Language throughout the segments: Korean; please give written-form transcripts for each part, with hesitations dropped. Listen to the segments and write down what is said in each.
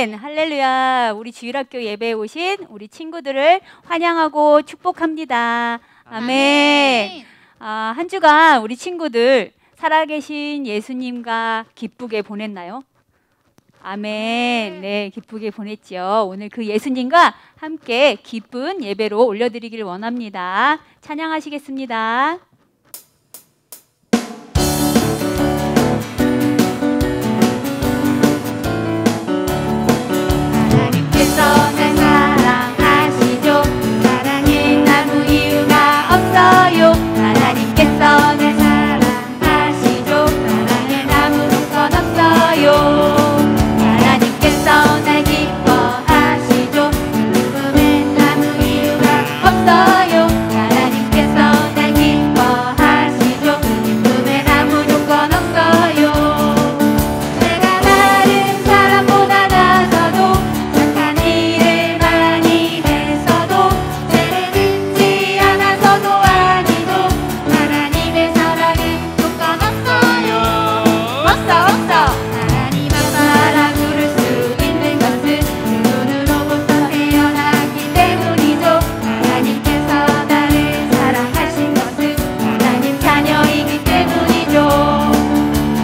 아멘. 할렐루야. 우리 주일학교 예배에 오신 우리 친구들을 환영하고 축복합니다. 아멘. 한 주간 우리 친구들 살아계신 예수님과 기쁘게 보냈나요? 아멘. 네, 기쁘게 보냈죠. 오늘 그 예수님과 함께 기쁜 예배로 올려드리기를 원합니다. 찬양하시겠습니다. 하나님께서 날 사랑하시죠. 사랑에 아무 이유가 없어요. 하나님께서 날 사랑하시죠. 사랑에 아무런 건 없어요. 하나님께서 날 기뻐하시죠. 기쁨엔 아무 이유가 없어요. 하나님께서 날 기뻐하시죠. 기쁨엔 아무 조건 없어요. 내가 다른 사람보다 나서도 착한 일을 많이 했어도 죄를 짓지 않아서도 아니도 하나님의 사랑은 조건 없어요. 없어. 하나님 아빠라 부를 수 있는 것은 그분으로부터 태어났기 때문이죠. 하나님께서 나를 사랑하신 것은 하나님 자녀이기 때문이죠.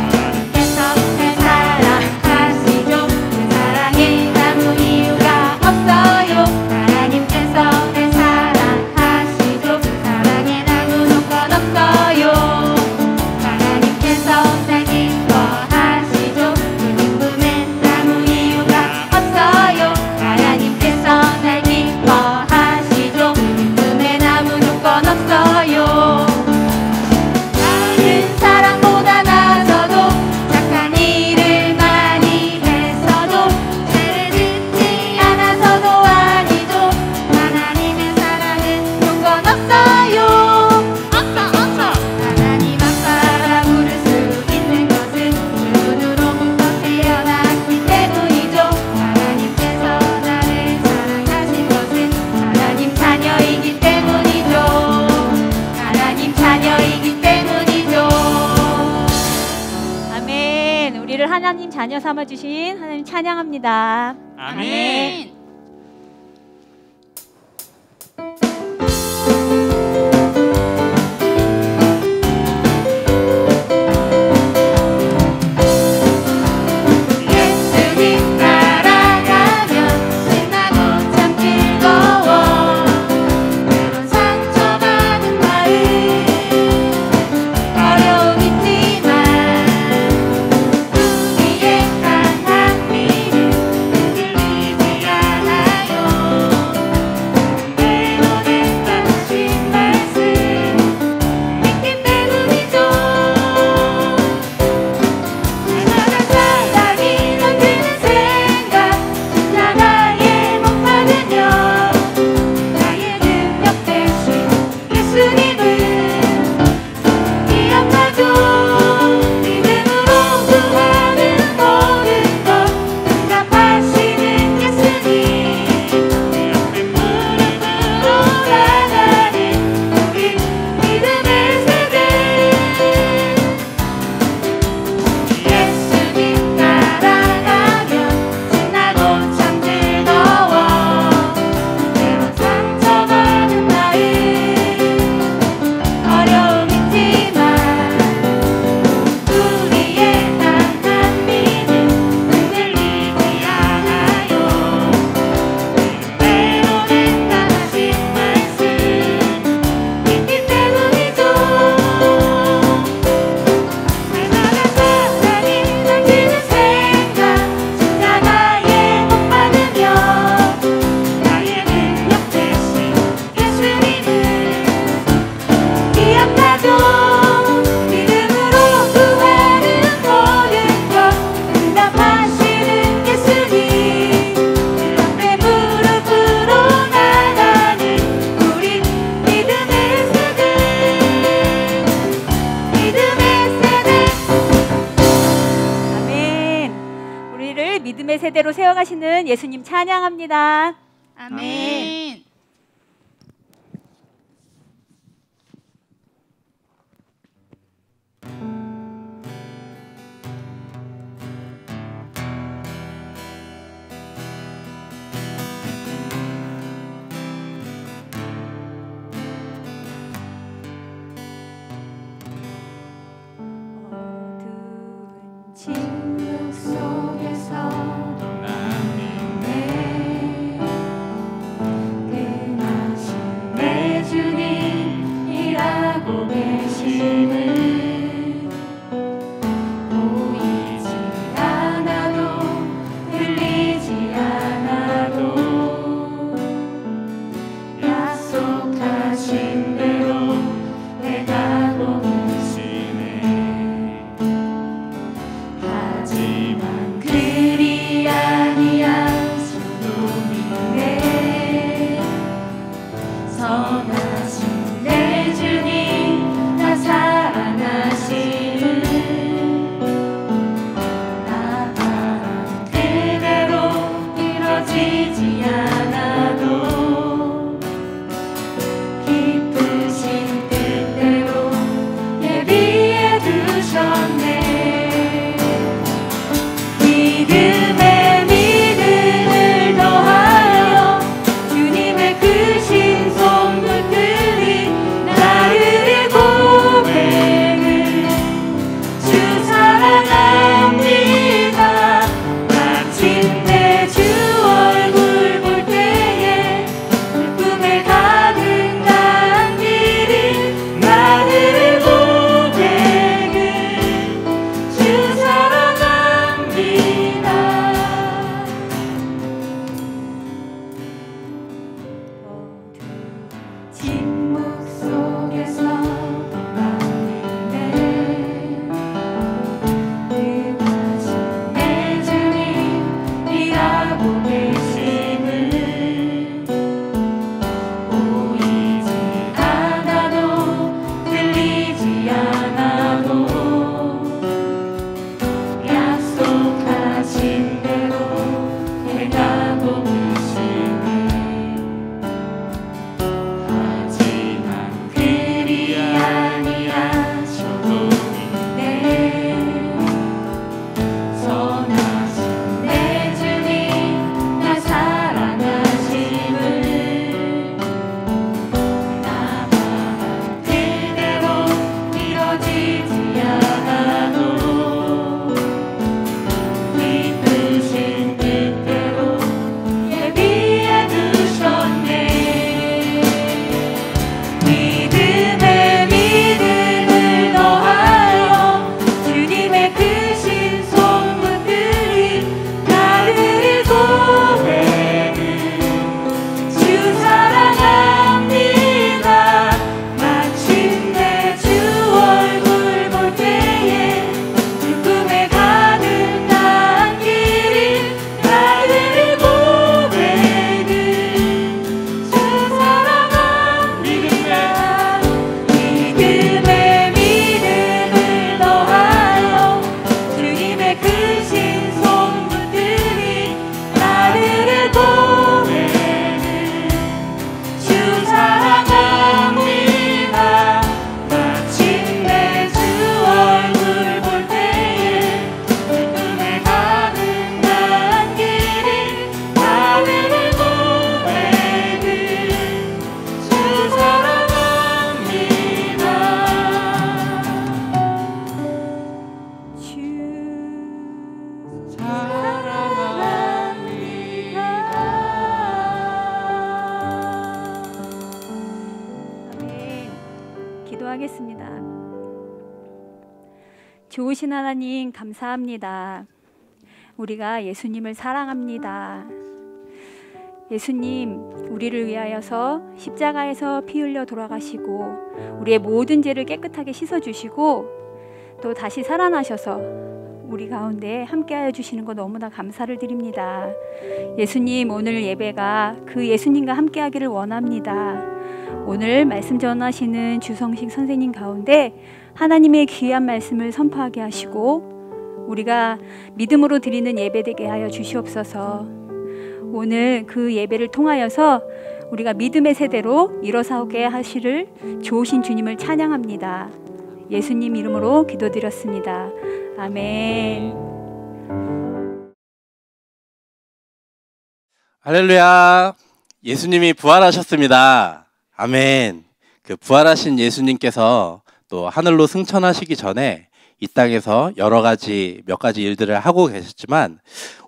하나님께서 날 사랑하시죠. 그 사랑에 아무 이유가 없어요. 하나님께서 날 사랑하시죠. 그 사랑에 아무 조건 없어요. 하나님께서 날 기뻐하시죠. 그 기쁨엔 아무 이유가 없어요. 하나님께서 날 기뻐하시죠. 그 기쁨엔 아무 조건 없어요. 다른 사람보다 나서도 착한 일을 많이 했어도 죄를 짓지 않아서도 아니죠. 하나님의 사랑은 조건 없어요. 없어. 하나님 아빠라 부를 수 있는 것은 그분으로부터 태어났기 때문이죠. 하나님께서 나를 사랑하신 것은 하나님 자녀이기 때문이죠. 하나님 자녀이기 때문이죠. 아멘. 우리를 하나님 자녀 삼아주신 하나님 찬양합니다. 아멘. 예수님 따라가면 신나고 참 즐거워. 때론 상처받은 마음 어려움 있지만 우리의 강한 믿음 흔들리지 않아요. 때로는 당신 말씀 믿기 때문이죠. 날마다 사랑이 넘치는 생각 진짜 나의 못 받으며 나의 능력 대신 예수님은 기억하죠. 믿음으로 구하는 모든 것 응답하시는 예수님. 내 무릎으로 나가는 우리 믿음의 세대. 예수님 따라가면 신나고 참 즐거워. 때론 상처받은 마음 어려움 있지만 우리의 강한 믿음 흔들리지 않아요. 때로는 당신 말씀 믿기 때문이죠. 날마다 사랑이 넘치는 생각 진짜 나의 못 받으며 나의 능력 대신 예수님은 기억하죠. 믿음으로 구하는 모든 것 응답하시는 예수님. 그 앞에 무릎으로 나가는 우리 믿음의 세대. 믿음의 세대. 아멘. 우리를 믿음의 세대로 세워가시는 예수님 찬양합니다. 아멘. 침묵 속에서 말이네. 그것이 내 주님이라고 계심을 보이지 않아도 들리지 않아도 약속하신 대로 해가고 계시네. 하지만 그리 아니하셔도 있네. 선하신 내 주님 나 사랑하심을 나만 그대로 이뤄지지 않아도 기쁘신 뜻대로 예비해 두셨네. 믿음에 믿음을 더하여 주님의 크신 손문들이 나를 고백을 주 사랑합니다. 마침내 주 얼굴 볼 때에 기쁨에 가득 난 길이 나를 고백을 주 사랑합니다. 믿음에 믿음을 더하여 주님의 크신 손문들이 나를 고백을 주 사랑합니다. 마침내 주 얼굴 볼 때에 기쁨에 가득 난 길이 나를 고백을 주 사랑합니다. 아멘. 기도하겠습니다. 좋으신 하나님 감사합니다. 우리가 예수님을 사랑합니다. 예수님, 우리를 위하여서 십자가에서 피 흘려 돌아가시고 우리의 모든 죄를 깨끗하게 씻어주시고 또 다시 살아나셔서 우리 가운데 함께하여 주시는 것 너무나 감사를 드립니다. 예수님, 오늘 예배가 그 예수님과 함께하기를 원합니다. 오늘 말씀 전하시는 주성식 선생님 가운데 하나님의 귀한 말씀을 선포하게 하시고 우리가 믿음으로 드리는 예배 되게 하여 주시옵소서. 오늘 그 예배를 통하여서 우리가 믿음의 세대로 일어서게 하시를 좋으신 주님을 찬양합니다. 예수님 이름으로 기도드렸습니다. 아멘. 할렐루야. 예수님이 부활하셨습니다. 아멘. 그 부활하신 예수님께서 또 하늘로 승천하시기 전에 이 땅에서 몇 가지 일들을 하고 계셨지만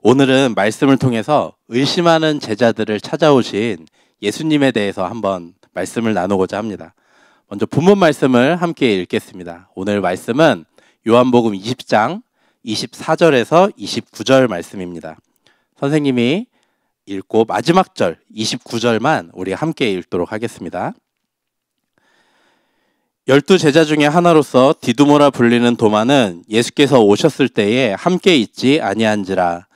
오늘은 말씀을 통해서 의심하는 제자들을 찾아오신 예수님에 대해서 한번 말씀을 나누고자 합니다. 먼저 본문 말씀을 함께 읽겠습니다. 오늘 말씀은 요한복음 20장 24절에서 29절 말씀입니다. 선생님이 읽고 마지막 절 29절만 우리 함께 읽도록 하겠습니다. 12제자 중에 하나로서 디두모라 불리는 도마는 예수께서 오셨을 때에 함께 있지 아니한지라.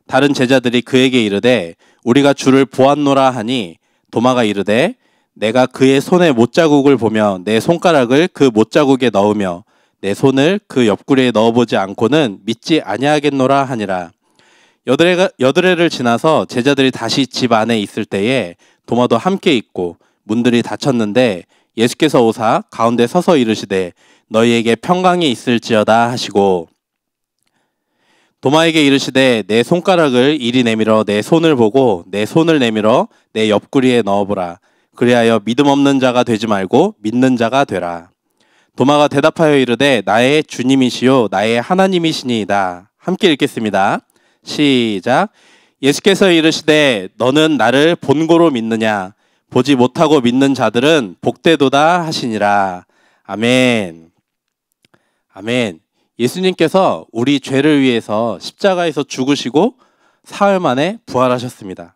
다른 제자들이 그에게 이르되 우리가 주를 보았노라 하니 도마가 이르되 내가 그의 손에 못자국을 보며 내 손가락을 그 못자국에 넣으며 내 손을 그 옆구리에 넣어보지 않고는 믿지 아니하겠노라 하니라. 여드레를 지나서 제자들이 다시 집 안에 있을 때에 도마도 함께 있고 문들이 닫혔는데 예수께서 오사 가운데 서서 이르시되 너희에게 평강이 있을지어다 하시고 도마에게 이르시되 내 손가락을 이리 내밀어 내 손을 보고 내 손을 내밀어 내 옆구리에 넣어보라. 그리하여 믿음 없는 자가 되지 말고 믿는 자가 되라. 도마가 대답하여 이르되 나의 주님이시요 나의 하나님이시니이다. 함께 읽겠습니다. 시작. 예수께서 이르시되 너는 나를 본고로 믿느냐? 보지 못하고 믿는 자들은 복되도다 하시니라. 아멘. 아멘. 예수님께서 우리 죄를 위해서 십자가에서 죽으시고 사흘 만에 부활하셨습니다.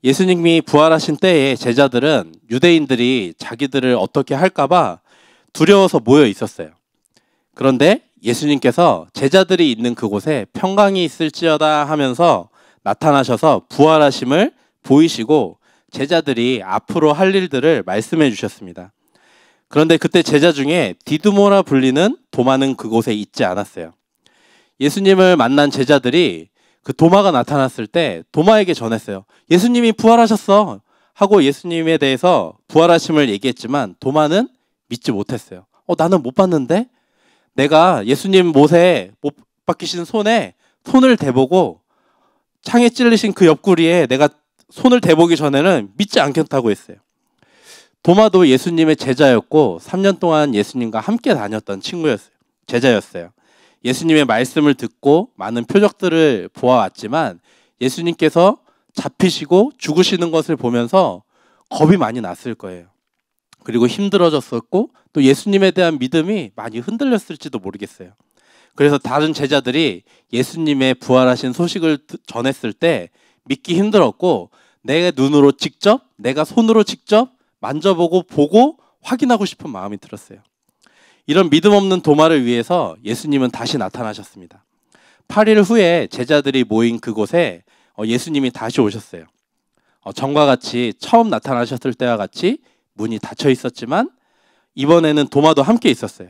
예수님이 부활하신 때에 제자들은 유대인들이 자기들을 어떻게 할까봐 두려워서 모여 있었어요. 그런데 예수님께서 제자들이 있는 그곳에 평강이 있을지어다 하면서 나타나셔서 부활하심을 보이시고 제자들이 앞으로 할 일들을 말씀해 주셨습니다. 그런데 그때 제자 중에 디두모라 불리는 도마는 그곳에 있지 않았어요. 예수님을 만난 제자들이 그 도마가 나타났을 때 도마에게 전했어요. 예수님이 부활하셨어 하고 예수님에 대해서 부활하심을 얘기했지만 도마는 믿지 못했어요. 나는 못 봤는데? 내가 예수님 못에 못 박히신 손에 손을 대보고 창에 찔리신 그 옆구리에 내가 손을 대보기 전에는 믿지 않겠다고 했어요. 도마도 예수님의 제자였고 3년 동안 예수님과 함께 다녔던 친구였어요. 제자였어요. 예수님의 말씀을 듣고 많은 표적들을 보아왔지만 예수님께서 잡히시고 죽으시는 것을 보면서 겁이 많이 났을 거예요. 그리고 힘들어졌었고 또 예수님에 대한 믿음이 많이 흔들렸을지도 모르겠어요. 그래서 다른 제자들이 예수님의 부활하신 소식을 전했을 때 믿기 힘들었고 내 눈으로 직접, 내가 손으로 직접 만져보고 보고 확인하고 싶은 마음이 들었어요. 이런 믿음 없는 도마를 위해서 예수님은 다시 나타나셨습니다. 8일 후에 제자들이 모인 그곳에 예수님이 다시 오셨어요. 전과 같이 처음 나타나셨을 때와 같이 문이 닫혀 있었지만 이번에는 도마도 함께 있었어요.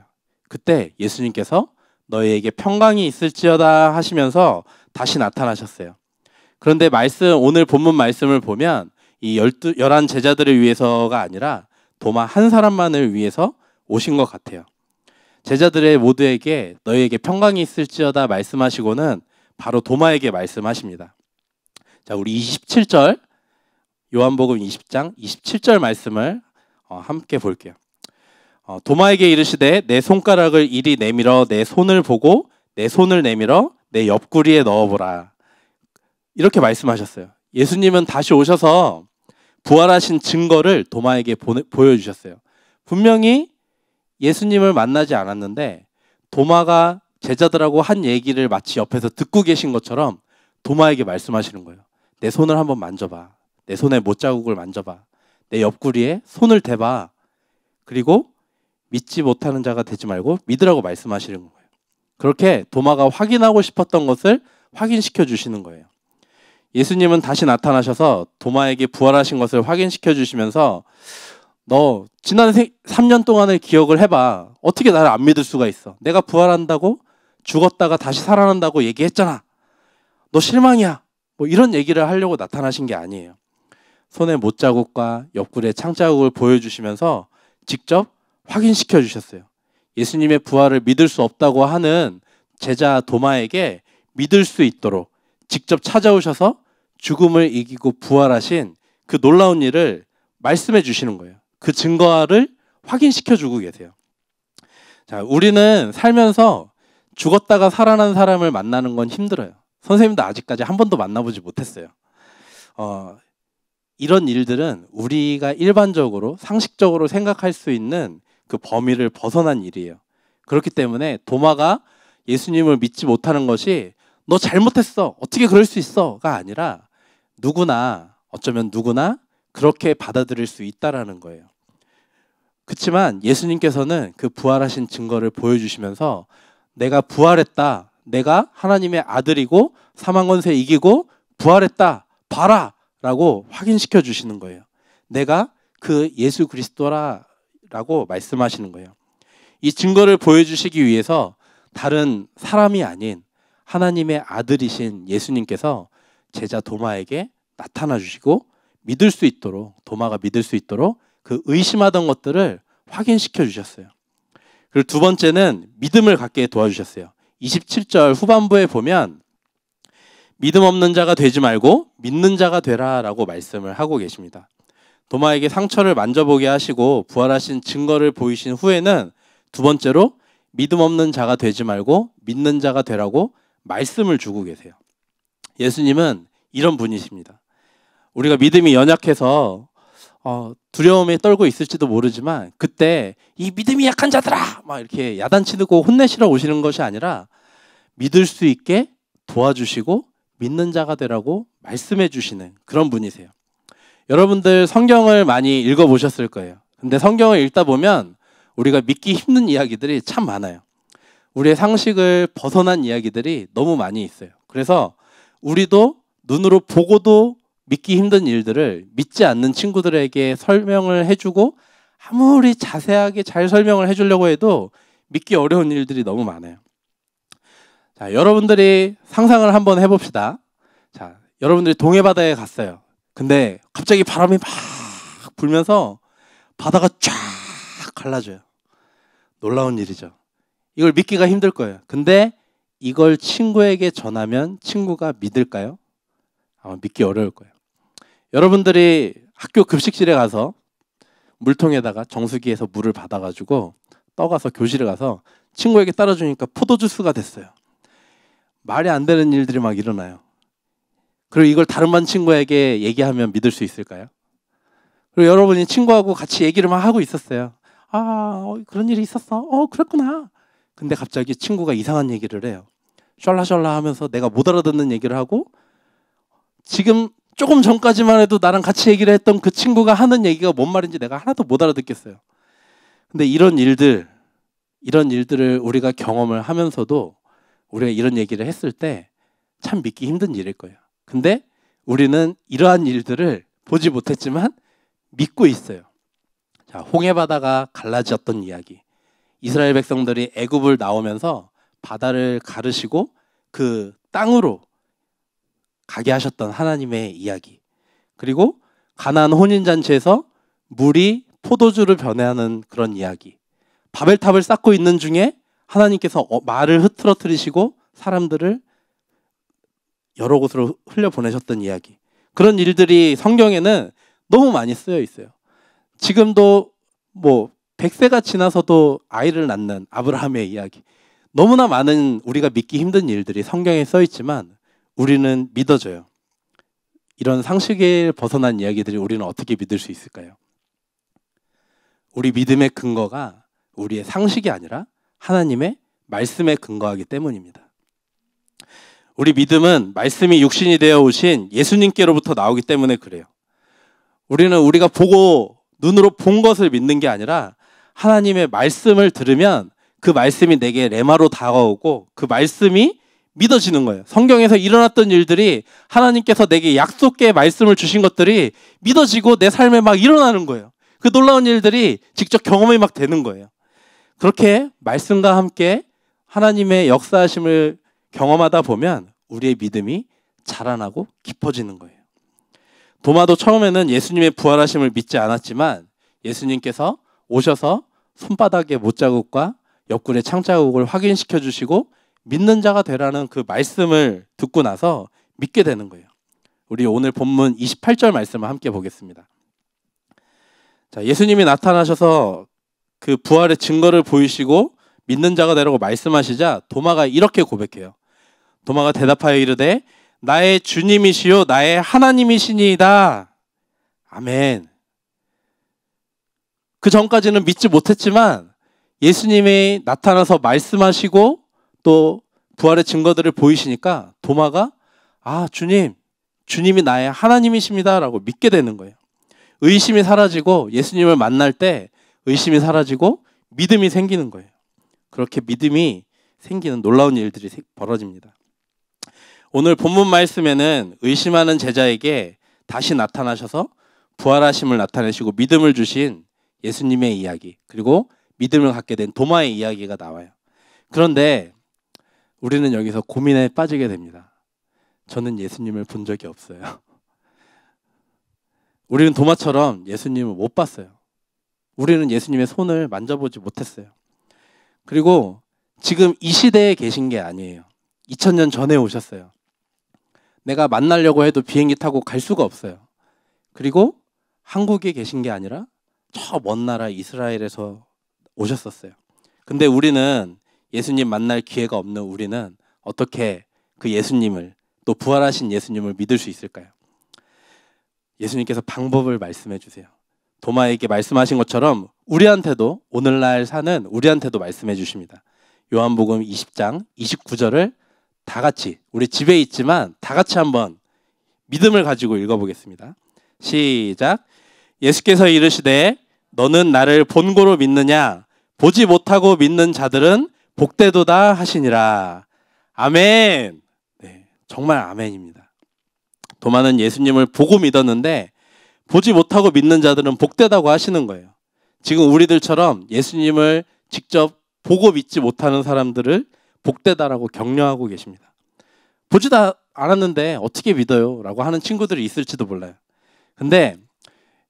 그때 예수님께서 너희에게 평강이 있을지어다 하시면서 다시 나타나셨어요. 그런데 오늘 본문 말씀을 보면 이 11 제자들을 위해서가 아니라 도마 한 사람만을 위해서 오신 것 같아요. 제자들의 모두에게 너희에게 평강이 있을지어다 말씀하시고는 바로 도마에게 말씀하십니다. 자, 우리 27절 요한복음 20장 27절 말씀을 함께 볼게요. 도마에게 이르시되 내 손가락을 이리 내밀어 내 손을 보고 내 손을 내밀어 내 옆구리에 넣어보라. 이렇게 말씀하셨어요. 예수님은 다시 오셔서 부활하신 증거를 도마에게 보여주셨어요. 분명히 예수님을 만나지 않았는데 도마가 제자들하고 한 얘기를 마치 옆에서 듣고 계신 것처럼 도마에게 말씀하시는 거예요. 내 손을 한번 만져봐. 내 손에 못자국을 만져봐. 내 옆구리에 손을 대봐. 그리고 믿지 못하는 자가 되지 말고 믿으라고 말씀하시는 거예요. 그렇게 도마가 확인하고 싶었던 것을 확인시켜 주시는 거예요. 예수님은 다시 나타나셔서 도마에게 부활하신 것을 확인시켜 주시면서 너 지난 3년 동안의 기억을 해봐. 어떻게 나를 안 믿을 수가 있어. 내가 부활한다고 죽었다가 다시 살아난다고 얘기했잖아. 너 실망이야. 뭐 이런 얘기를 하려고 나타나신 게 아니에요. 손에 못자국과 옆구리에 창자국을 보여주시면서 직접 확인시켜 주셨어요. 예수님의 부활을 믿을 수 없다고 하는 제자 도마에게 믿을 수 있도록 직접 찾아오셔서 죽음을 이기고 부활하신 그 놀라운 일을 말씀해 주시는 거예요. 그 증거를 확인시켜 주고 계세요. 자, 우리는 살면서 죽었다가 살아난 사람을 만나는 건 힘들어요. 선생님도 아직까지 한 번도 만나보지 못했어요. 이런 일들은 우리가 일반적으로 상식적으로 생각할 수 있는 그 범위를 벗어난 일이에요. 그렇기 때문에 도마가 예수님을 믿지 못하는 것이 너 잘못했어. 어떻게 그럴 수 있어?가 아니라 어쩌면 누구나 그렇게 받아들일 수 있다라는 거예요. 그렇지만 예수님께서는 그 부활하신 증거를 보여주시면서 내가 부활했다. 내가 하나님의 아들이고 사망 권세 이기고 부활했다. 봐라. 라고 확인시켜 주시는 거예요. 내가 그 예수 그리스도라고 말씀하시는 거예요. 이 증거를 보여주시기 위해서 다른 사람이 아닌 하나님의 아들이신 예수님께서 제자 도마에게 나타나 주시고 믿을 수 있도록, 도마가 믿을 수 있도록 그 의심하던 것들을 확인시켜 주셨어요. 그리고 두 번째는 믿음을 갖게 도와주셨어요. 27절 후반부에 보면 믿음 없는 자가 되지 말고 믿는 자가 되라라고 말씀을 하고 계십니다. 도마에게 상처를 만져보게 하시고 부활하신 증거를 보이신 후에는 두 번째로 믿음 없는 자가 되지 말고 믿는 자가 되라고 말씀을 주고 계세요. 예수님은 이런 분이십니다. 우리가 믿음이 연약해서 두려움에 떨고 있을지도 모르지만 그때 이 믿음이 약한 자들아 막 이렇게 야단치고 혼내시러 오시는 것이 아니라 믿을 수 있게 도와주시고 믿는 자가 되라고 말씀해 주시는 그런 분이세요. 여러분들 성경을 많이 읽어보셨을 거예요. 근데 성경을 읽다 보면 우리가 믿기 힘든 이야기들이 참 많아요. 우리의 상식을 벗어난 이야기들이 너무 많이 있어요. 그래서 우리도 눈으로 보고도 믿기 힘든 일들을 믿지 않는 친구들에게 설명을 해주고 아무리 자세하게 잘 설명을 해주려고 해도 믿기 어려운 일들이 너무 많아요. 자, 여러분들이 상상을 한번 해봅시다. 자, 여러분들이 동해바다에 갔어요. 근데 갑자기 바람이 막 불면서 바다가 쫙 갈라져요. 놀라운 일이죠. 이걸 믿기가 힘들 거예요. 근데 이걸 친구에게 전하면 친구가 믿을까요? 아마 믿기 어려울 거예요. 여러분들이 학교 급식실에 가서 물통에다가 정수기에서 물을 받아가지고 떠가서 교실에 가서 친구에게 따라주니까 포도주스가 됐어요. 말이 안 되는 일들이 막 일어나요. 그리고 이걸 다른 반 친구에게 얘기하면 믿을 수 있을까요? 그리고 여러분이 친구하고 같이 얘기를 막 하고 있었어요. 그런 일이 있었어? 그랬구나. 근데 갑자기 친구가 이상한 얘기를 해요. 셜라셜라 하면서 내가 못 알아듣는 얘기를 하고, 지금 조금 전까지만 해도 나랑 같이 얘기를 했던 그 친구가 하는 얘기가 뭔 말인지 내가 하나도 못 알아듣겠어요. 근데 이런 일들을 우리가 경험을 하면서도 우리가 이런 얘기를 했을 때 참 믿기 힘든 일일 거예요. 근데 우리는 이러한 일들을 보지 못했지만 믿고 있어요. 자, 홍해바다가 갈라졌던 이야기. 이스라엘 백성들이 애굽을 나오면서 바다를 가르시고 그 땅으로 가게 하셨던 하나님의 이야기. 그리고 가나안 혼인잔치에서 물이 포도주를 변해하는 그런 이야기. 바벨탑을 쌓고 있는 중에 하나님께서 말을 흐트러뜨리시고 사람들을 여러 곳으로 흘려보내셨던 이야기. 그런 일들이 성경에는 너무 많이 쓰여 있어요. 지금도 100세가 지나서도 아이를 낳는 아브라함의 이야기. 너무나 많은 우리가 믿기 힘든 일들이 성경에 써 있지만 우리는 믿어져요. 이런 상식에 벗어난 이야기들이 우리는 어떻게 믿을 수 있을까요? 우리 믿음의 근거가 우리의 상식이 아니라 하나님의 말씀에 근거하기 때문입니다. 우리 믿음은 말씀이 육신이 되어 오신 예수님께로부터 나오기 때문에 그래요. 우리는 우리가 보고 눈으로 본 것을 믿는 게 아니라 하나님의 말씀을 들으면 그 말씀이 내게 레마로 다가오고 그 말씀이 믿어지는 거예요. 성경에서 일어났던 일들이 하나님께서 내게 약속의 말씀을 주신 것들이 믿어지고 내 삶에 막 일어나는 거예요. 그 놀라운 일들이 직접 경험이 막 되는 거예요. 그렇게 말씀과 함께 하나님의 역사하심을 경험하다 보면 우리의 믿음이 자라나고 깊어지는 거예요. 도마도 처음에는 예수님의 부활하심을 믿지 않았지만 예수님께서 오셔서 손바닥의 못자국과 옆구리의 창자국을 확인시켜 주시고 믿는 자가 되라는 그 말씀을 듣고 나서 믿게 되는 거예요. 우리 오늘 본문 28절 말씀을 함께 보겠습니다. 자, 예수님이 나타나셔서 그 부활의 증거를 보이시고 믿는 자가 되라고 말씀하시자 도마가 이렇게 고백해요. 도마가 대답하여 이르되 나의 주님이시요 나의 하나님이시니이다. 아멘. 그 전까지는 믿지 못했지만 예수님이 나타나서 말씀하시고 또 부활의 증거들을 보이시니까 도마가 주님이 나의 하나님이십니다 라고 믿게 되는 거예요. 의심이 사라지고 예수님을 만날 때 의심이 사라지고 믿음이 생기는 거예요. 그렇게 믿음이 생기는 놀라운 일들이 벌어집니다. 오늘 본문 말씀에는 의심하는 제자에게 다시 나타나셔서 부활하심을 나타내시고 믿음을 주신 예수님의 이야기, 그리고 믿음을 갖게 된 도마의 이야기가 나와요. 그런데 우리는 여기서 고민에 빠지게 됩니다. 저는 예수님을 본 적이 없어요. 우리는 도마처럼 예수님을 못 봤어요. 우리는 예수님의 손을 만져보지 못했어요. 그리고 지금 이 시대에 계신 게 아니에요. 2000년 전에 오셨어요. 내가 만나려고 해도 비행기 타고 갈 수가 없어요. 그리고 한국에 계신 게 아니라 저 먼 나라 이스라엘에서 오셨었어요. 근데 우리는 예수님 만날 기회가 없는 우리는 어떻게 그 예수님을, 또 부활하신 예수님을 믿을 수 있을까요? 예수님께서 방법을 말씀해 주세요. 도마에게 말씀하신 것처럼 우리한테도, 오늘날 사는 우리한테도 말씀해 주십니다. 요한복음 20장 29절을 다 같이, 우리 집에 있지만 다 같이 한번 믿음을 가지고 읽어보겠습니다. 시작. 예수께서 이르시되 너는 나를 본고로 믿느냐? 보지 못하고 믿는 자들은 복되도다 하시니라. 아멘. 네, 정말 아멘입니다. 도마는 예수님을 보고 믿었는데 보지 못하고 믿는 자들은 복되다고 하시는 거예요. 지금 우리들처럼 예수님을 직접 보고 믿지 못하는 사람들을 복되다라고 격려하고 계십니다. 보지도 않았는데 어떻게 믿어요? 라고 하는 친구들이 있을지도 몰라요. 근데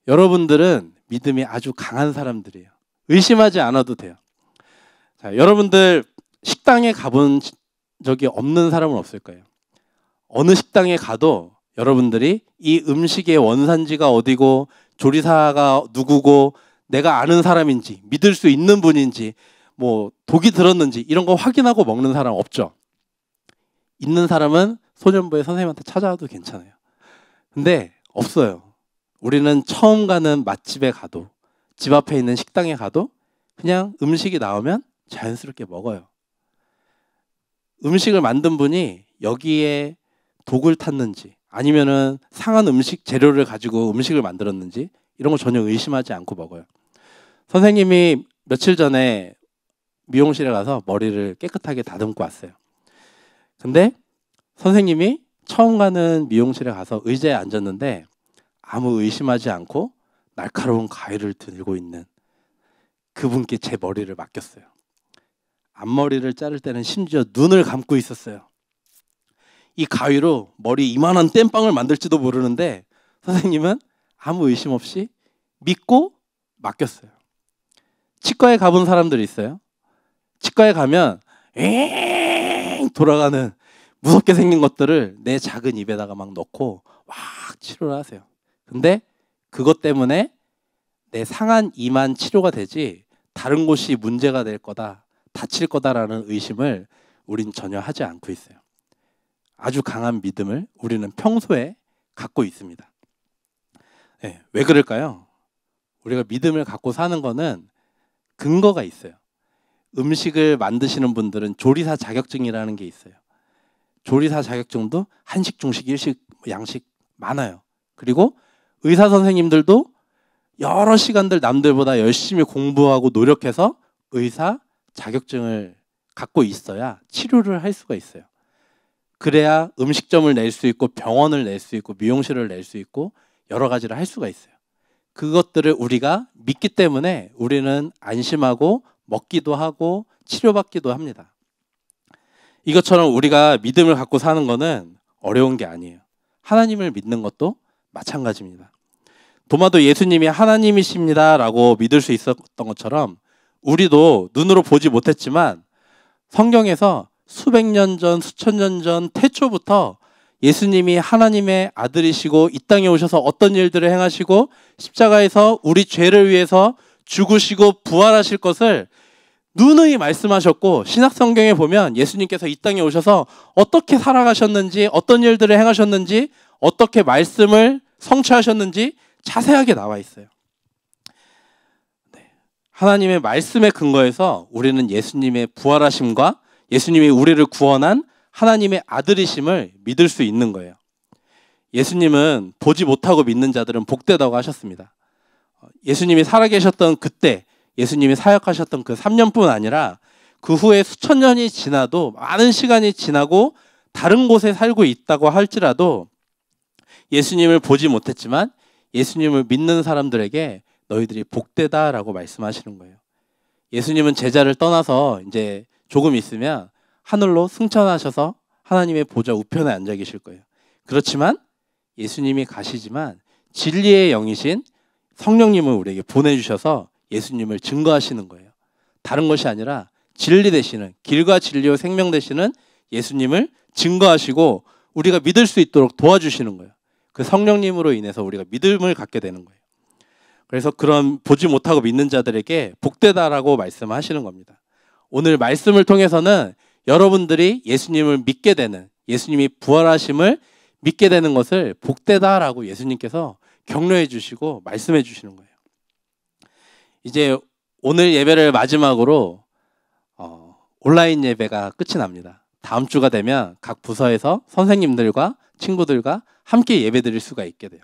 여러분들은 믿음이 아주 강한 사람들이에요. 의심하지 않아도 돼요. 자, 여러분들 식당에 가본 적이 없는 사람은 없을 거예요. 어느 식당에 가도 여러분들이 이 음식의 원산지가 어디고 조리사가 누구고 내가 아는 사람인지 믿을 수 있는 분인지 뭐 독이 들었는지 이런 거 확인하고 먹는 사람 없죠. 있는 사람은 소년부의 선생님한테 찾아와도 괜찮아요. 근데 없어요. 우리는 처음 가는 맛집에 가도 집 앞에 있는 식당에 가도 그냥 음식이 나오면 자연스럽게 먹어요. 음식을 만든 분이 여기에 독을 탔는지 아니면은 상한 음식 재료를 가지고 음식을 만들었는지 이런 거 전혀 의심하지 않고 먹어요. 선생님이 며칠 전에 미용실에 가서 머리를 깨끗하게 다듬고 왔어요. 근데 선생님이 처음 가는 미용실에 가서 의자에 앉았는데 아무 의심하지 않고 날카로운 가위를 들고 있는 그분께 제 머리를 맡겼어요. 앞머리를 자를 때는 심지어 눈을 감고 있었어요. 이 가위로 머리 이만한 땜빵을 만들지도 모르는데 선생님은 아무 의심 없이 믿고 맡겼어요. 치과에 가본 사람들이 있어요. 치과에 가면 엥 돌아가는 무섭게 생긴 것들을 내 작은 입에다가 막 넣고 막 치료를 하세요. 근데 그것 때문에 내 상한 이만 치료가 되지 다른 곳이 문제가 될 거다, 다칠 거다라는 의심을 우린 전혀 하지 않고 있어요. 아주 강한 믿음을 우리는 평소에 갖고 있습니다. 네, 왜 그럴까요? 우리가 믿음을 갖고 사는 거는 근거가 있어요. 음식을 만드시는 분들은 조리사 자격증이라는 게 있어요. 조리사 자격증도 한식, 중식, 일식, 양식 많아요. 그리고 의사 선생님들도 여러 시간들 남들보다 열심히 공부하고 노력해서 의사 자격증을 갖고 있어야 치료를 할 수가 있어요. 그래야 음식점을 낼 수 있고 병원을 낼 수 있고 미용실을 낼 수 있고 여러 가지를 할 수가 있어요. 그것들을 우리가 믿기 때문에 우리는 안심하고 먹기도 하고 치료받기도 합니다. 이것처럼 우리가 믿음을 갖고 사는 거는 어려운 게 아니에요. 하나님을 믿는 것도 마찬가지입니다. 도마도 예수님이 하나님이십니다 라고 믿을 수 있었던 것처럼 우리도 눈으로 보지 못했지만 성경에서 수백 년 전, 수천 년 전 태초부터 예수님이 하나님의 아들이시고 이 땅에 오셔서 어떤 일들을 행하시고 십자가에서 우리 죄를 위해서 죽으시고 부활하실 것을 누누이 말씀하셨고 신약성경에 보면 예수님께서 이 땅에 오셔서 어떻게 살아가셨는지 어떤 일들을 행하셨는지 어떻게 말씀을 성취하셨는지 자세하게 나와 있어요. 네. 하나님의 말씀에 근거해서 우리는 예수님의 부활하심과 예수님이 우리를 구원한 하나님의 아들이심을 믿을 수 있는 거예요. 예수님은 보지 못하고 믿는 자들은 복되다고 하셨습니다. 예수님이 살아계셨던 그때 예수님이 사역하셨던 그 3년뿐 아니라 그 후에 수천 년이 지나도 많은 시간이 지나고 다른 곳에 살고 있다고 할지라도 예수님을 보지 못했지만 예수님을 믿는 사람들에게 너희들이 복되다라고 말씀하시는 거예요. 예수님은 제자를 떠나서 이제 조금 있으면 하늘로 승천하셔서 하나님의 보좌 우편에 앉아 계실 거예요. 그렇지만 예수님이 가시지만 진리의 영이신 성령님을 우리에게 보내주셔서 예수님을 증거하시는 거예요. 다른 것이 아니라 진리 되시는 길과 진리와 생명 되시는 예수님을 증거하시고 우리가 믿을 수 있도록 도와주시는 거예요. 그 성령님으로 인해서 우리가 믿음을 갖게 되는 거예요. 그래서 그런 보지 못하고 믿는 자들에게 복되다라고 말씀하시는 겁니다. 오늘 말씀을 통해서는 여러분들이 예수님을 믿게 되는 예수님이 부활하심을 믿게 되는 것을 복되다라고 예수님께서 격려해 주시고 말씀해 주시는 거예요. 이제 오늘 예배를 마지막으로 온라인 예배가 끝이 납니다. 다음 주가 되면 각 부서에서 선생님들과 친구들과 함께 예배 드릴 수가 있게 돼요.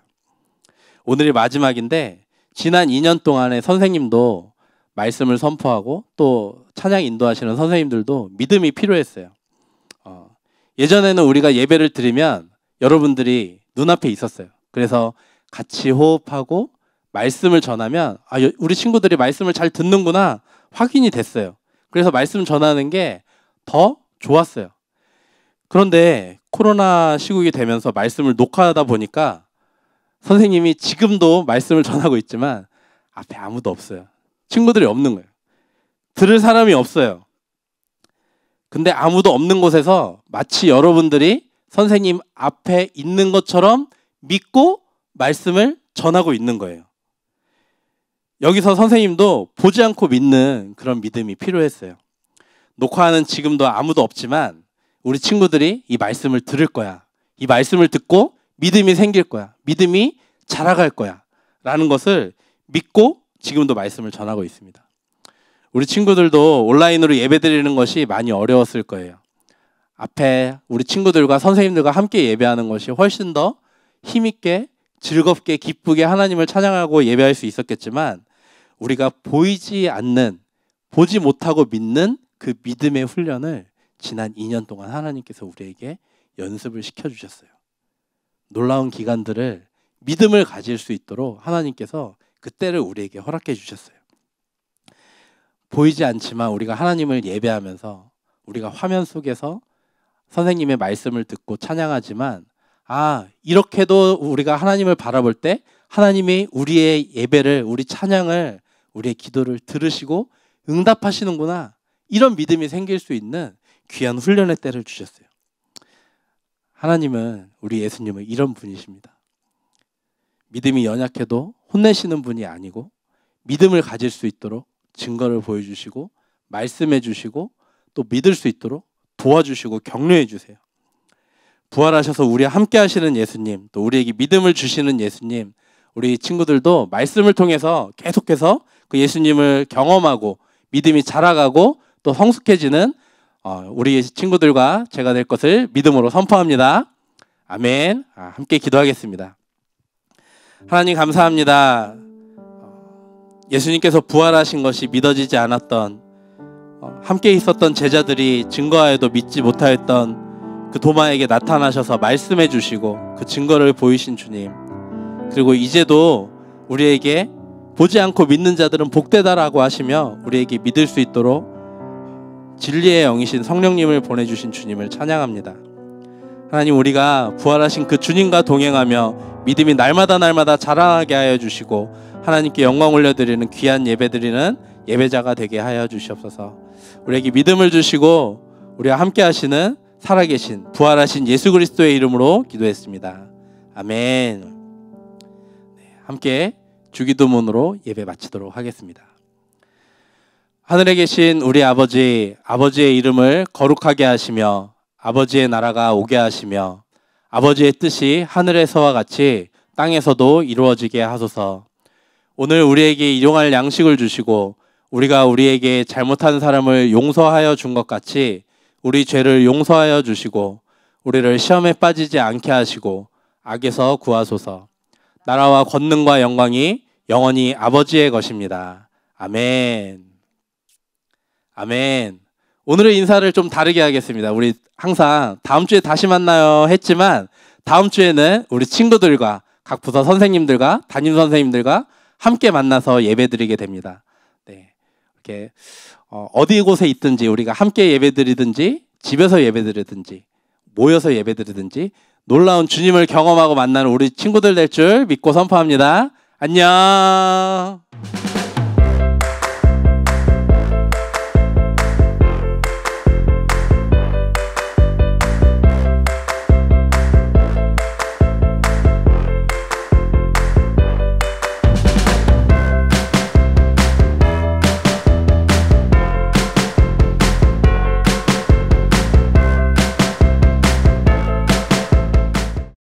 오늘이 마지막인데 지난 2년 동안에 선생님도 말씀을 선포하고 또 찬양 인도하시는 선생님들도 믿음이 필요했어요. 예전에는 우리가 예배를 드리면 여러분들이 눈앞에 있었어요. 그래서 같이 호흡하고 말씀을 전하면 우리 친구들이 말씀을 잘 듣는구나 확인이 됐어요. 그래서 말씀 전하는 게 더 좋았어요. 그런데 코로나 시국이 되면서 말씀을 녹화하다 보니까 선생님이 지금도 말씀을 전하고 있지만 앞에 아무도 없어요. 친구들이 없는 거예요. 들을 사람이 없어요. 근데 아무도 없는 곳에서 마치 여러분들이 선생님 앞에 있는 것처럼 믿고 말씀을 전하고 있는 거예요. 여기서 선생님도 보지 않고 믿는 그런 믿음이 필요했어요. 녹화하는 지금도 아무도 없지만 우리 친구들이 이 말씀을 들을 거야. 이 말씀을 듣고 믿음이 생길 거야. 믿음이 자라갈 거야. 라는 것을 믿고 지금도 말씀을 전하고 있습니다. 우리 친구들도 온라인으로 예배드리는 것이 많이 어려웠을 거예요. 앞에 우리 친구들과 선생님들과 함께 예배하는 것이 훨씬 더 힘있게 즐겁게 기쁘게 하나님을 찬양하고 예배할 수 있었겠지만 우리가 보이지 않는 보지 못하고 믿는 그 믿음의 훈련을 지난 2년 동안 하나님께서 우리에게 연습을 시켜주셨어요. 놀라운 기간들을 믿음을 가질 수 있도록 하나님께서 그 때를 우리에게 허락해 주셨어요. 보이지 않지만 우리가 하나님을 예배하면서 우리가 화면 속에서 선생님의 말씀을 듣고 찬양하지만 이렇게도 우리가 하나님을 바라볼 때 하나님이 우리의 예배를 우리 찬양을 우리의 기도를 들으시고 응답하시는구나 이런 믿음이 생길 수 있는 귀한 훈련의 때를 주셨어요. 하나님은 우리 예수님은 이런 분이십니다. 믿음이 연약해도 혼내시는 분이 아니고 믿음을 가질 수 있도록 증거를 보여주시고 말씀해 주시고 또 믿을 수 있도록 도와주시고 격려해 주세요. 부활하셔서 우리와 함께 하시는 예수님, 또 우리에게 믿음을 주시는 예수님, 우리 친구들도 말씀을 통해서 계속해서 그 예수님을 경험하고 믿음이 자라가고 또 성숙해지는 우리 친구들과 제가 될 것을 믿음으로 선포합니다. 아멘. 함께 기도하겠습니다. 하나님 감사합니다. 예수님께서 부활하신 것이 믿어지지 않았던 함께 있었던 제자들이 증거하여도 믿지 못하였던 그 도마에게 나타나셔서 말씀해 주시고 그 증거를 보이신 주님, 그리고 이제도 우리에게 보지 않고 믿는 자들은 복되다라고 하시며 우리에게 믿을 수 있도록 진리의 영이신 성령님을 보내주신 주님을 찬양합니다. 하나님, 우리가 부활하신 그 주님과 동행하며 믿음이 날마다 자라나게 하여 주시고 하나님께 영광 올려드리는 귀한 예배드리는 예배자가 되게 하여 주시옵소서. 우리에게 믿음을 주시고 우리와 함께 하시는 살아계신 부활하신 예수 그리스도의 이름으로 기도했습니다. 아멘. 함께 주기도문으로 예배 마치도록 하겠습니다. 하늘에 계신 우리 아버지, 아버지의 이름을 거룩하게 하시며 아버지의 나라가 오게 하시며 아버지의 뜻이 하늘에서와 같이 땅에서도 이루어지게 하소서. 오늘 우리에게 일용할 양식을 주시고 우리가 우리에게 잘못한 사람을 용서하여 준 것 같이 우리 죄를 용서하여 주시고 우리를 시험에 빠지지 않게 하시고 악에서 구하소서. 나라와 권능과 영광이 영원히 아버지의 것입니다. 아멘. 아멘. 오늘의 인사를 좀 다르게 하겠습니다. 우리 항상 다음 주에 다시 만나요 했지만 다음 주에는 우리 친구들과 각 부서 선생님들과 담임 선생님들과 함께 만나서 예배드리게 됩니다. 네, 이렇게 어디 곳에 있든지 우리가 함께 예배드리든지 집에서 예배드리든지 모여서 예배드리든지 놀라운 주님을 경험하고 만나는 우리 친구들 될 줄 믿고 선포합니다. 안녕.